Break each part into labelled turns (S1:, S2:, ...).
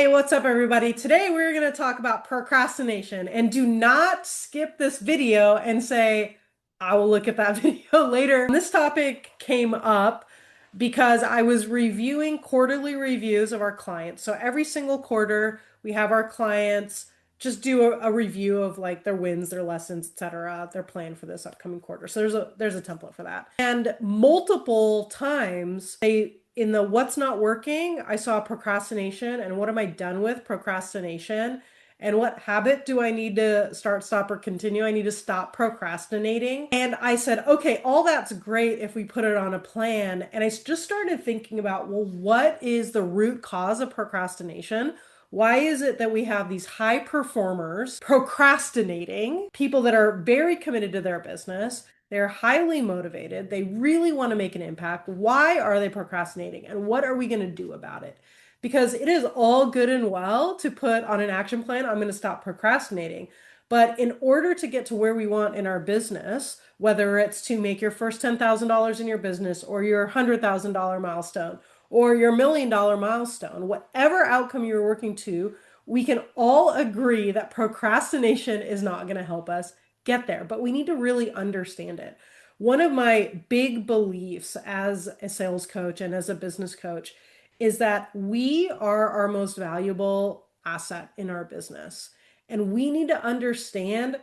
S1: Hey, what's up, everybody? Today we're going to talk about procrastination, and do not skip this video and say, I will look at that video later. This topic came up because I was reviewing quarterly reviews of our clients. So every single quarter, we have our clients just do a review of like their wins, their lessons, etc., their plan for this upcoming quarter. So there's a template for that. And multiple times they in the what's not working, I saw procrastination and what am I done with procrastination? And what habit do I need to start, stop, or continue? I need to stop procrastinating. And I said, okay, all that's great if we put it on a plan. And I just started thinking about, well, what is the root cause of procrastination? Why is it that we have these high performers procrastinating, people that are very committed to their business? They're highly motivated. They really want to make an impact. Why are they procrastinating? And what are we going to do about it? Because it is all good and well to put on an action plan, I'm going to stop procrastinating. But in order to get to where we want in our business, whether it's to make your first $10,000 in your business or your $100,000 milestone or your $1 million milestone, whatever outcome you're working to, we can all agree that procrastination is not going to help us get there, but we need to really understand it. One of my big beliefs as a sales coach and as a business coach is that we are our most valuable asset in our business. And we need to understand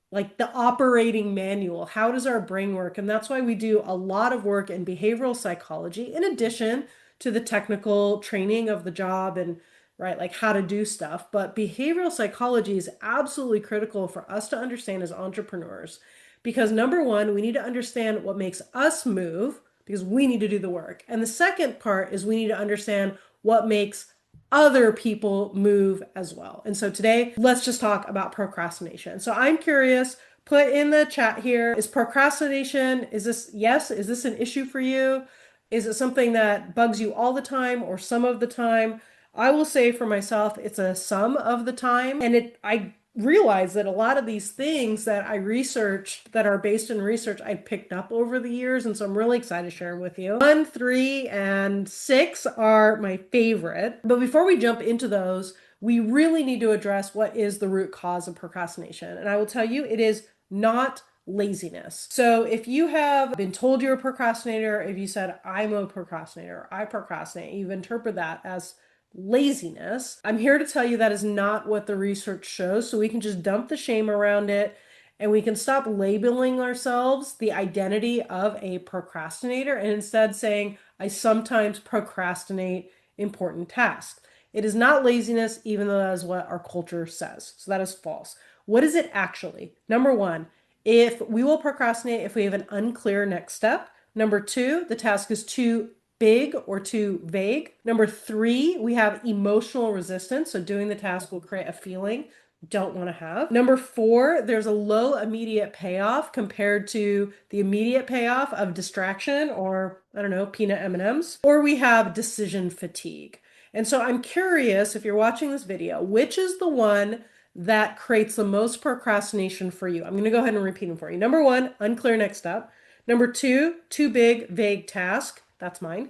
S1: like the operating manual. How does our brain work? And that's why we do a lot of work in behavioral psychology, in addition to the technical training of the job and right, like how to do stuff. But behavioral psychology is absolutely critical for us to understand as entrepreneurs because number one, we need to understand what makes us move because we need to do the work. And the second part is we need to understand what makes other people move as well. And so today, let's just talk about procrastination. So I'm curious, put in the chat here, is procrastination, is this an issue for you? Is it something that bugs you all the time or some of the time? I will say for myself, it's a some of the time. And I realize that a lot of these things that I researched that are based in research I picked up over the years. And so I'm really excited to share them with you. 1, 3, and 6 are my favorite. But before we jump into those, we really need to address what is the root cause of procrastination. And I will tell you, it is not laziness. So if you have been told you're a procrastinator, if you said, I'm a procrastinator, I procrastinate, you've interpreted that as laziness, I'm here to tell you that is not what the research shows. So we can just dump the shame around it and we can stop labeling ourselves the identity of a procrastinator and instead saying, I sometimes procrastinate important tasks. It is not laziness, even though that is what our culture says. So that is false. What is it actually? Number one, if we will procrastinate if we have an unclear next step. Number two, the task is too big or too vague. Number three, we have emotional resistance. So doing the task will create a feeling you don't want to have. Number four, there's a low immediate payoff compared to the immediate payoff of distraction or, I don't know, peanut M&Ms. Or we have decision fatigue. And so I'm curious if you're watching this video, which is the one that creates the most procrastination for you? I'm going to go ahead and repeat them for you. Number one, unclear next step. Number two, too big, vague task. That's mine.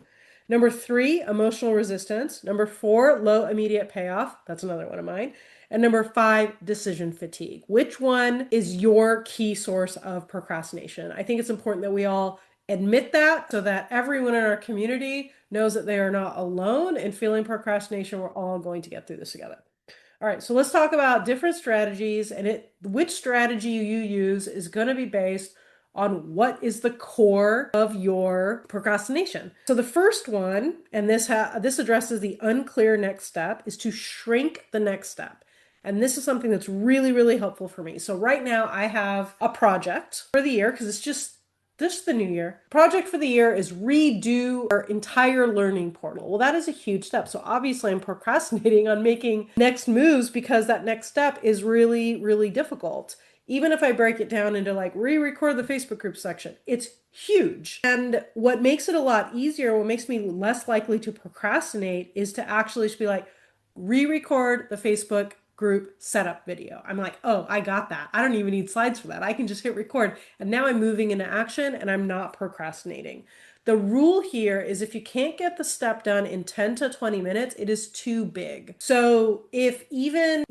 S1: Number three, emotional resistance. Number four, low immediate payoff. That's another one of mine. And number five, decision fatigue. Which one is your key source of procrastination? I think it's important that we all admit that so that everyone in our community knows that they are not alone in feeling procrastination. We're all going to get through this together. All right, so let's talk about different strategies, and which strategy you use is going to be based on what is the core of your procrastination. So the first one, and this addresses the unclear next step, is to shrink the next step. And this is something that's really, really helpful for me. So right now I have a project for the year because it's just the new year. Project for the year is redo our entire learning portal. Well, that is a huge step. So obviously I'm procrastinating on making next moves because that next step is really, really difficult. Even if I break it down into like re-record the Facebook group section, it's huge. And what makes it a lot easier, what makes me less likely to procrastinate is to actually just be like, re-record the Facebook group setup video. I'm like, oh, I got that. I don't even need slides for that. I can just hit record. And now I'm moving into action and I'm not procrastinating. The rule here is if you can't get the step done in 10 to 20 minutes, it is too big. So if even,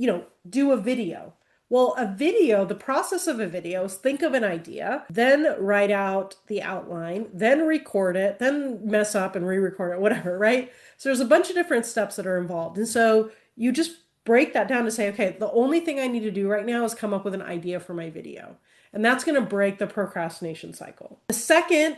S1: do a video. Well, a video, the process of a video is think of an idea, then write out the outline, then record it, then mess up and re-record it, whatever, right? So there's a bunch of different steps that are involved. And so you just break that down to say, okay, the only thing I need to do right now is come up with an idea for my video. And that's going to break the procrastination cycle. The second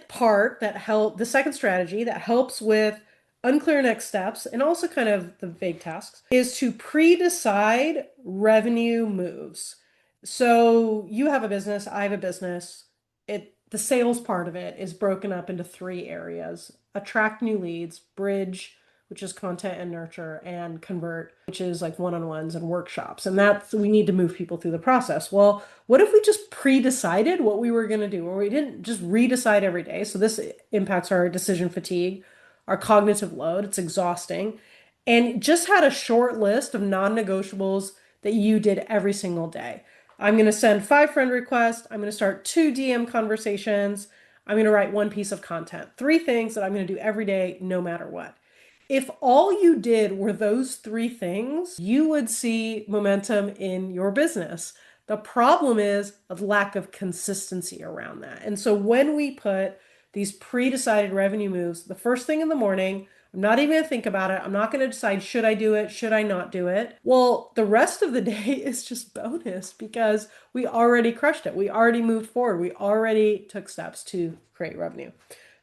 S1: strategy that helps with unclear next steps and also kind of the vague tasks is to pre-decide revenue moves. So you have a business, I have a business. The sales part of it is broken up into three areas: attract new leads, bridge, which is content and nurture, and convert, which is like one-on-ones and workshops. And we need to move people through the process. Well, what if we just pre-decided what we were going to do, or we didn't just redecide every day? So this impacts our decision fatigue, our cognitive load. It's exhausting. And just had a short list of non-negotiables that you did every single day. I'm going to send 5 friend requests. I'm going to start 2 DM conversations. I'm going to write 1 piece of content. 3 things that I'm going to do every day, no matter what. If all you did were those 3 things, you would see momentum in your business. The problem is a lack of consistency around that. And so when we put these pre-decided revenue moves, the first thing in the morning, I'm not even going to think about it. I'm not going to decide, should I do it? Should I not do it? Well, the rest of the day is just bonus because we already crushed it. We already moved forward. We already took steps to create revenue.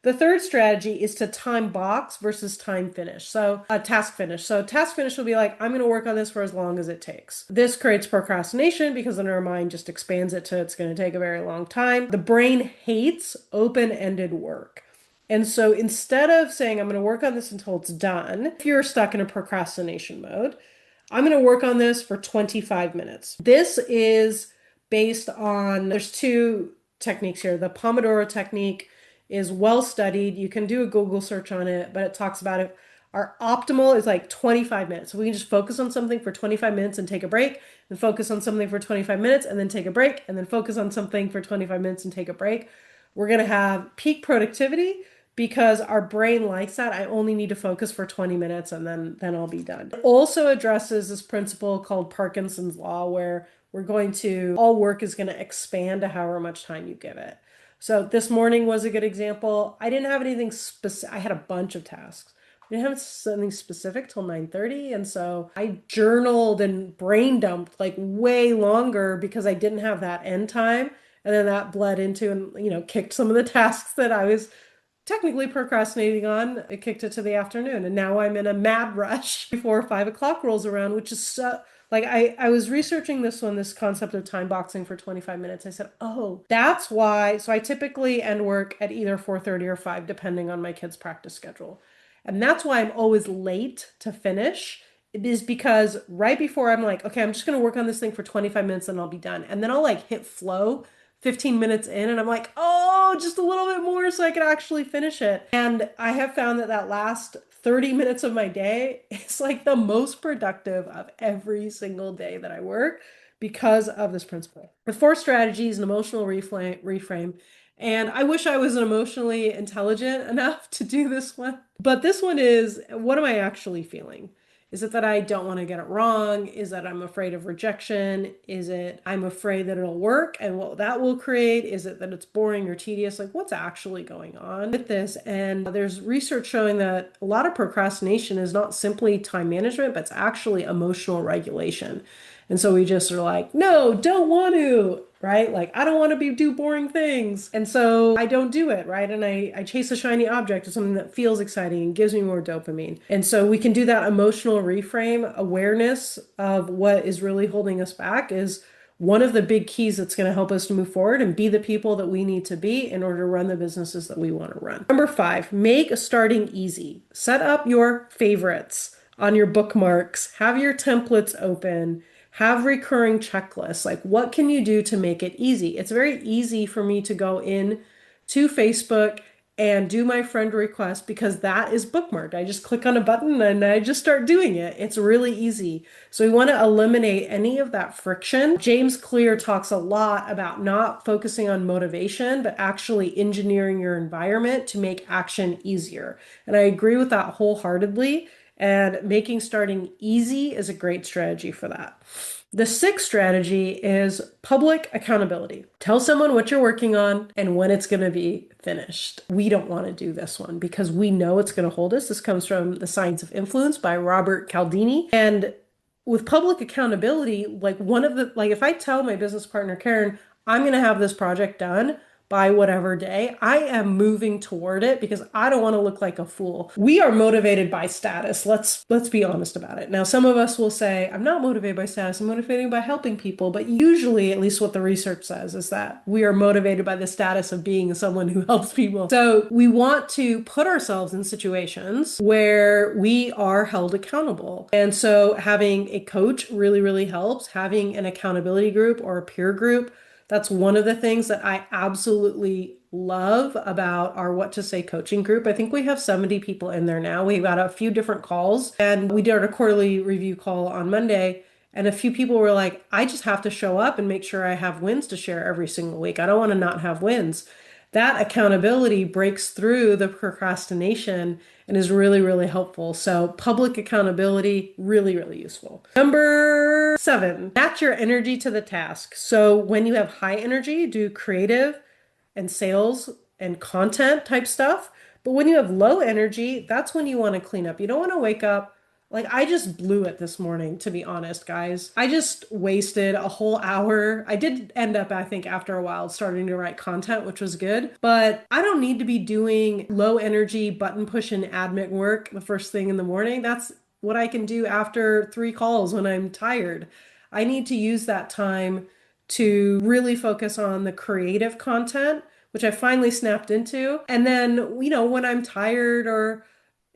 S1: The third strategy is to time box versus time finish. So a task finish. So task finish will be like, I'm going to work on this for as long as it takes. This creates procrastination because then our mind just expands it to it's going to take a very long time. The brain hates open-ended work. And so instead of saying, I'm going to work on this until it's done, if you're stuck in a procrastination mode, I'm going to work on this for 25 minutes. This is based on, there's 2 techniques here. The Pomodoro technique is well studied. You can do a Google search on it, but it talks about it. Our optimal is like 25 minutes. So we can just focus on something for 25 minutes and take a break, and focus on something for 25 minutes and then take a break, and then focus on something for 25 minutes and take a break. We're going to have peak productivity because our brain likes that. I only need to focus for 20 minutes and then I'll be done. It also addresses this principle called Parkinson's law, where all work is going to expand to however much time you give it. So this morning was a good example. I didn't have anything specific. I had a bunch of tasks. I didn't have something specific till 9:30. And so I journaled and brain dumped like way longer because I didn't have that end time. And then that bled into and, kicked some of the tasks that I was technically procrastinating on. It kicked it to the afternoon. And now I'm in a mad rush before 5 o'clock rolls around, which is so, like, I was researching this concept of time boxing for 25 minutes. I said, oh, that's why. So I typically end work at either 4:30 or 5, depending on my kids' practice schedule. And that's why I'm always late to finish. It is because right before I'm like, okay, I'm just going to work on this thing for 25 minutes and I'll be done. And then I'll like hit flow 15 minutes in and I'm like, oh, just a little bit more so I can actually finish it. And I have found that last 30 minutes of my day is like the most productive of every single day that I work because of this principle. The 4th strategy is an emotional reframe. And I wish I was emotionally intelligent enough to do this one. But this one is, what am I actually feeling? Is it that I don't want to get it wrong? Is that I'm afraid of rejection? Is it I'm afraid that it'll work and what that will create? Is it that it's boring or tedious? Like, what's actually going on with this? And there's research showing that a lot of procrastination is not simply time management, but it's actually emotional regulation. And so we just are like, no, don't want to, right? Like, I don't want to do boring things. And so I don't do it, right? And I chase a shiny object or something that feels exciting and gives me more dopamine. And so we can do that emotional reframe. Awareness of what is really holding us back is one of the big keys that's going to help us to move forward and be the people that we need to be in order to run the businesses that we want to run. Number 5, make starting easy. Set up your favorites on your bookmarks. Have your templates open. Have recurring checklists. Like, what can you do to make it easy? It's very easy for me to go in to Facebook and do my friend request because that is bookmarked. I just click on a button and I just start doing it. It's really easy. So we want to eliminate any of that friction. James Clear talks a lot about not focusing on motivation, but actually engineering your environment to make action easier. And I agree with that wholeheartedly. And making starting easy is a great strategy for that. The sixth strategy is public accountability. Tell someone what you're working on and when it's going to be finished. We don't want to do this one because we know it's going to hold us. This comes from The Science of Influence by Robert Cialdini. And with public accountability, like if I tell my business partner, Karen, I'm going to have this project done by whatever day, I am moving toward it because I don't want to look like a fool. We are motivated by status. Let's be honest about it. Now, some of us will say, I'm not motivated by status, I'm motivated by helping people. But usually, at least what the research says, is that we are motivated by the status of being someone who helps people. So we want to put ourselves in situations where we are held accountable. And so having a coach really, really helps. Having an accountability group or a peer group, that's one of the things that I absolutely love about our What to Say coaching group. I think we have 70 people in there now. We've got a few different calls, and we did our quarterly review call on Monday. And a few people were like, I just have to show up and make sure I have wins to share every single week. I don't want to not have wins. That accountability breaks through the procrastination and is really, really helpful. So public accountability, really, really useful. Number 7, match your energy to the task. So when you have high energy, do creative and sales and content type stuff. But when you have low energy, that's when you want to clean up. You don't want to wake up like I just blew it this morning, to be honest, guys. I just wasted a whole hour. I did end up, I think, after a while, starting to write content, which was good. But I don't need to be doing low energy button push and admin work the first thing in the morning. That's what I can do after 3 calls when I'm tired. I need to use that time to really focus on the creative content, which I finally snapped into. And then, when I'm tired or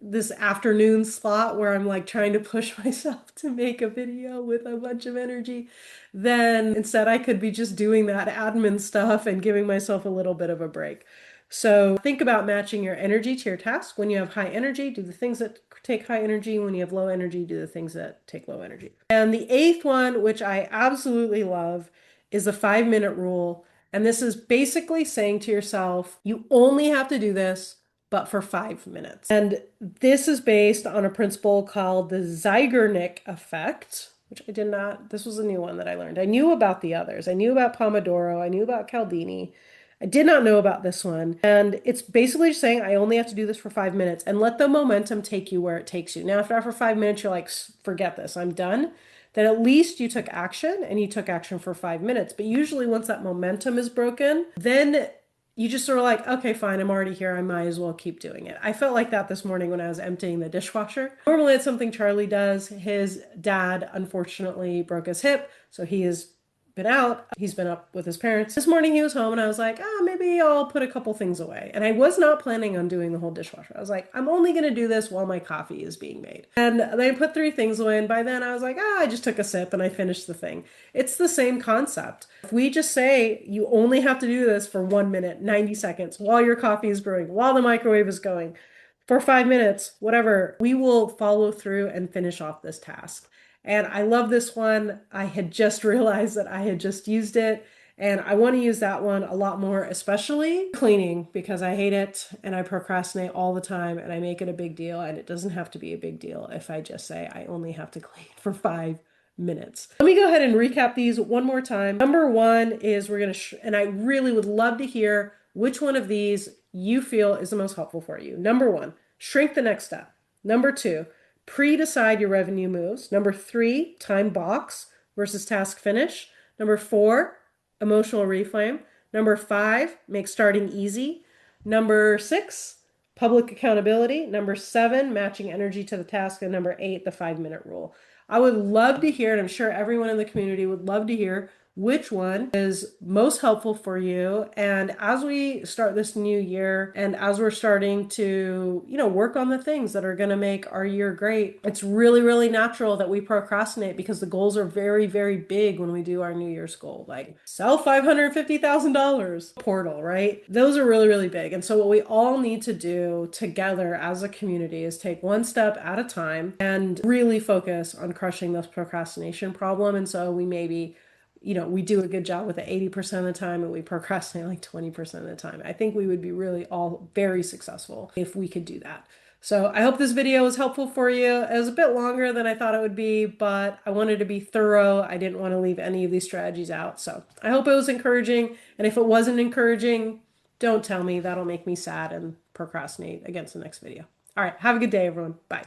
S1: this afternoon slot where I'm like trying to push myself to make a video with a bunch of energy, then instead I could be just doing that admin stuff and giving myself a little bit of a break. So think about matching your energy to your task. When you have high energy, do the things that take high energy. When you have low energy, do the things that take low energy. And the eighth one, which I absolutely love, is the 5-minute rule. And this is basically saying to yourself, you only have to do this but for 5 minutes. And this is based on a principle called the Zeigarnik effect, which I did not, this was a new one that I learned. I knew about the others. I knew about Pomodoro. I knew about Cialdini. I did not know about this one. And it's basically just saying I only have to do this for 5 minutes and let the momentum take you where it takes you. Now, if after 5 minutes you're like, forget this, I'm done, then at least you took action and you took action for 5 minutes. But usually once that momentum is broken, then you just sort of like, okay, fine, I'm already here. I might as well keep doing it. I felt like that this morning when I was emptying the dishwasher. Normally it's something Charlie does. His dad unfortunately broke his hip, so he has been out. He's been up with his parents. This morning he was home and I was like, maybe I'll put a couple things away. And I was not planning on doing the whole dishwasher. I was like, I'm only going to do this while my coffee is being made. And they put 3 things away. And by then I was like, I just took a sip and I finished the thing. It's the same concept. If we just say you only have to do this for 1 minute, 90 seconds, while your coffee is brewing, while the microwave is going, for 5 minutes, whatever, we will follow through and finish off this task. And I love this one. I had just realized that I had just used it, and I want to use that one a lot more, especially cleaning, because I hate it and I procrastinate all the time and I make it a big deal, and it doesn't have to be a big deal if I just say I only have to clean for 5 minutes. Let me go ahead and recap these one more time. Number 1 is we're going to, and I really would love to hear which one of these you feel is the most helpful for you. Number 1, shrink the next step. Number 2, pre-decide your revenue moves. Number 3, time box versus task finish. Number 4, emotional reframe. Number 5, make starting easy. Number 6, public accountability. Number 7, matching energy to the task. And number 8, the 5-minute rule. I would love to hear, and I'm sure everyone in the community would love to hear, which one is most helpful for you. And as we start this new year and as we're starting to, work on the things that are going to make our year great, it's really, really natural that we procrastinate because the goals are very, very big when we do our New Year's goal, like sell $550,000 portal, right? Those are really, really big. And so what we all need to do together as a community is take one step at a time and really focus on crushing this procrastination problem. And so we maybe we do a good job with it 80% of the time and we procrastinate like 20% of the time. I think we would be really all very successful if we could do that. So I hope this video was helpful for you. It was a bit longer than I thought it would be, but I wanted to be thorough. I didn't want to leave any of these strategies out. So I hope it was encouraging. And if it wasn't encouraging, don't tell me. That'll make me sad and procrastinate against the next video. All right. Have a good day, everyone. Bye.